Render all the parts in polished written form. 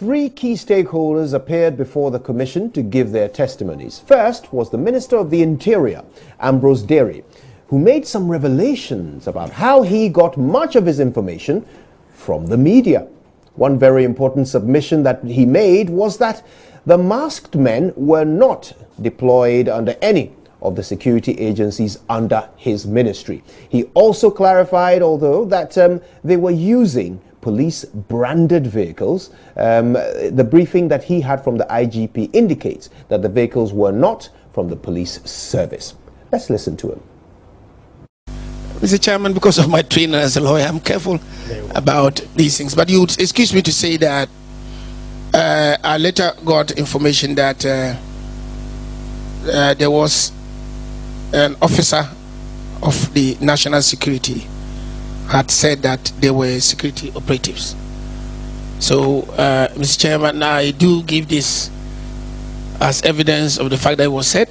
Three key stakeholders appeared before the commission to give their testimonies. First was the Minister of the Interior, Ambrose Derry, who made some revelations about how he got much of his information from the media. One very important submission that he made was that the masked men were not deployed under any of the security agencies under his ministry. He also clarified, although, that they were using police branded vehicles. The briefing that he had from the IGP indicates that the vehicles were not from the police service. Let's listen to him. Mr. Chairman, because of my training as a lawyer, I'm careful about these things. But you excuse me to say that I later got information that there was an officer of the national security had said that they were security operatives. So, Mr. Chairman, I do give this as evidence of the fact that it was said.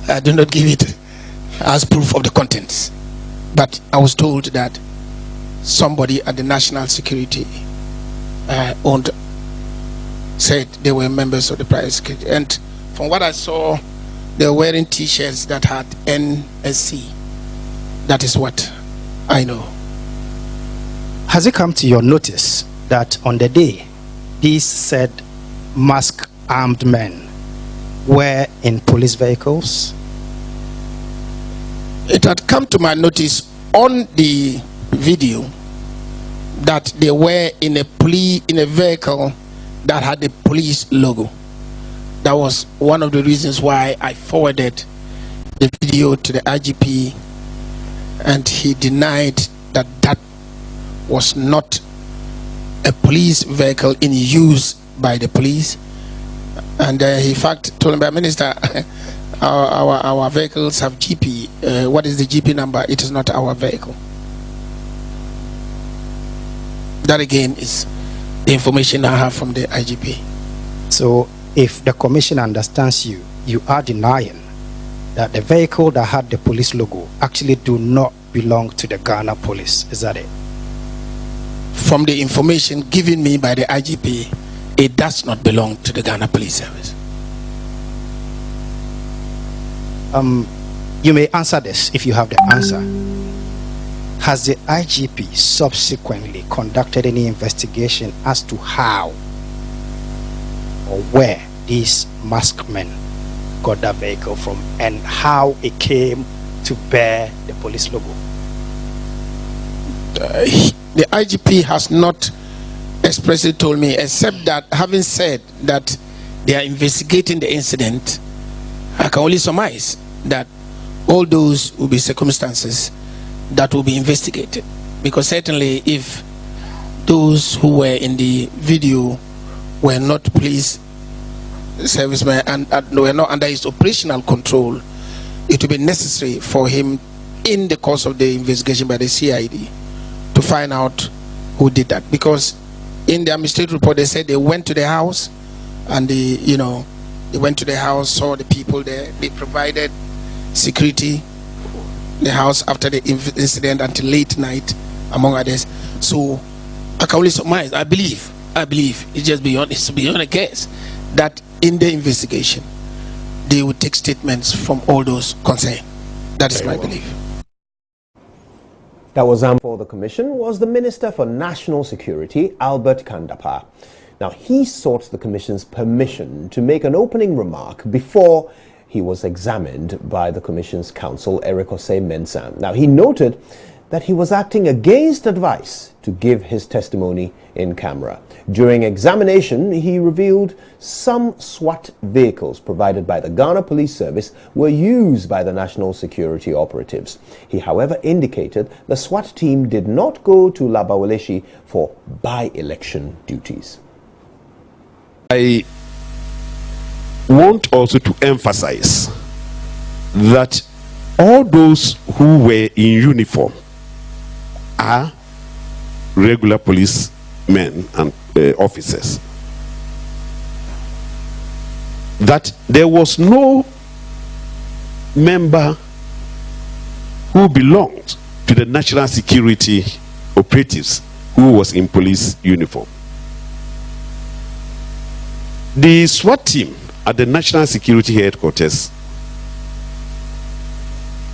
I do not give it as proof of the contents. But I was told that somebody at the national security said they were members of the private security. And from what I saw, they were wearing T-shirts that had NSC. That is what I know. Has it come to your notice that on the day these said masked armed men were in police vehicles? It had come to my notice on the video that they were in a vehicle that had the police logo. That was one of the reasons why I forwarded the video to the IGP, and he denied that that was not a police vehicle in use by the police. And he in fact told me, Minister, our vehicles have GP. What is the GP number? It is not our vehicle. That again is the information I have from the IGP. So if the commission understands you, you are denying that the vehicle that had the police logo actually do not belong to the Ghana police. Is that it? From the information given me by the IGP, it does not belong to the Ghana Police Service. You may answer this if you have the answer. Has the IGP subsequently conducted any investigation as to how or where these masked men got that vehicle from and how it came to bear the police logo? The IGP has not expressly told me, except that having said that they are investigating the incident, I can only surmise that all those will be circumstances that will be investigated. Because certainly if those who were in the video were not police servicemen and were not under his operational control, it will be necessary for him in the course of the investigation by the CID to find out who did that. Because in the administrative report they said they went to the house and they went to the house, saw the people there, they provided security the house after the incident until late night, among others. So I can only surmise, I believe it's just beyond a guess that in the investigation they would take statements from all those concerned. That is my belief. That was for the commission was the Minister for National Security, Albert Kandapa. Now, he sought the commission's permission to make an opening remark before he was examined by the commission's counsel, Eric Osei Mensah. Now, he noted that he was acting against advice to give his testimony in camera. During examination, he revealed some SWAT vehicles provided by the Ghana Police Service were used by the national security operatives. He, however, indicated the SWAT team did not go to Labawaleshi for by-election duties. I want also to emphasize that all those who were in uniform are regular policemen and officers. That there was no member who belonged to the national security operatives who was in police uniform. The SWAT team at the National Security Headquarters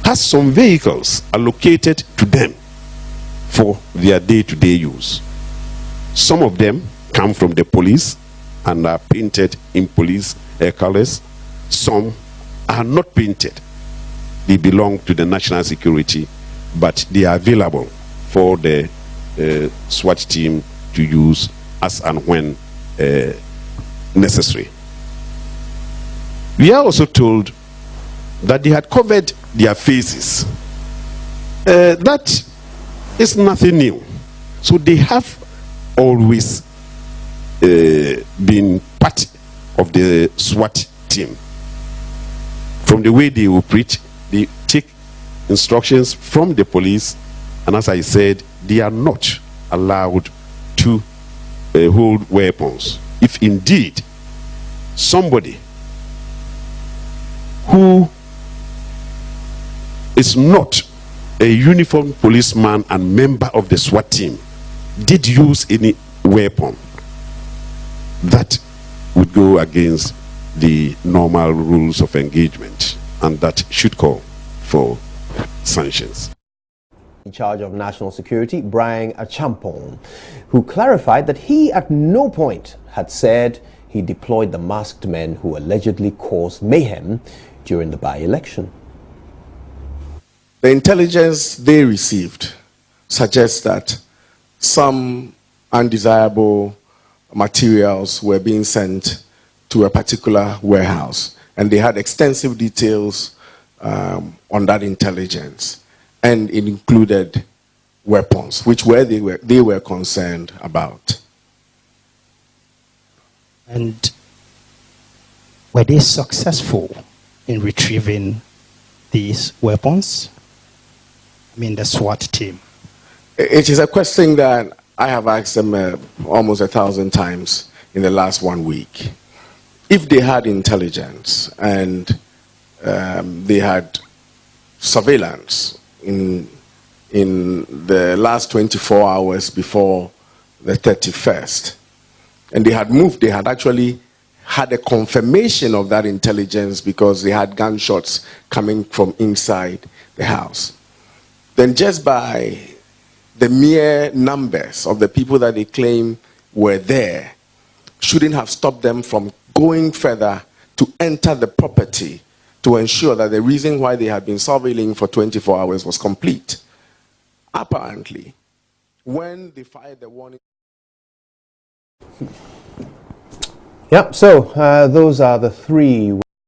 has some vehicles allocated to them for their day-to-day use. Some of them come from the police and are painted in police colors. Some are not painted. They belong to the national security, but they are available for the SWAT team to use as and when necessary. We are also told that they had covered their faces. That is nothing new. So they have always been part of the SWAT team. From the way they operate, they take instructions from the police, and as I said, they are not allowed to hold weapons. If indeed somebody who is not a uniformed policeman and member of the SWAT team did use any weapon, that would go against the normal rules of engagement, and that should call for sanctions. In charge of national security, Brian Achampong, who clarified that he at no point had said he deployed the masked men who allegedly caused mayhem during the by-election. The intelligence they received suggests that some undesirable materials were being sent to a particular warehouse, and they had extensive details on that intelligence, and it included weapons, which they were concerned about. And were they successful in retrieving these weapons? I mean, the SWAT team. It is a question that I have asked them almost 1,000 times in the last 1 week. If they had intelligence and they had surveillance in the last 24 hours before the 31st, and they had moved, they had actually had a confirmation of that intelligence because they had gunshots coming from inside the house, then just by the mere numbers of the people that they claim were there shouldn't have stopped them from going further to enter the property to ensure that the reason why they had been surveilling for 24 hours was complete. Apparently, when they fired the warning... Yep, so those are the three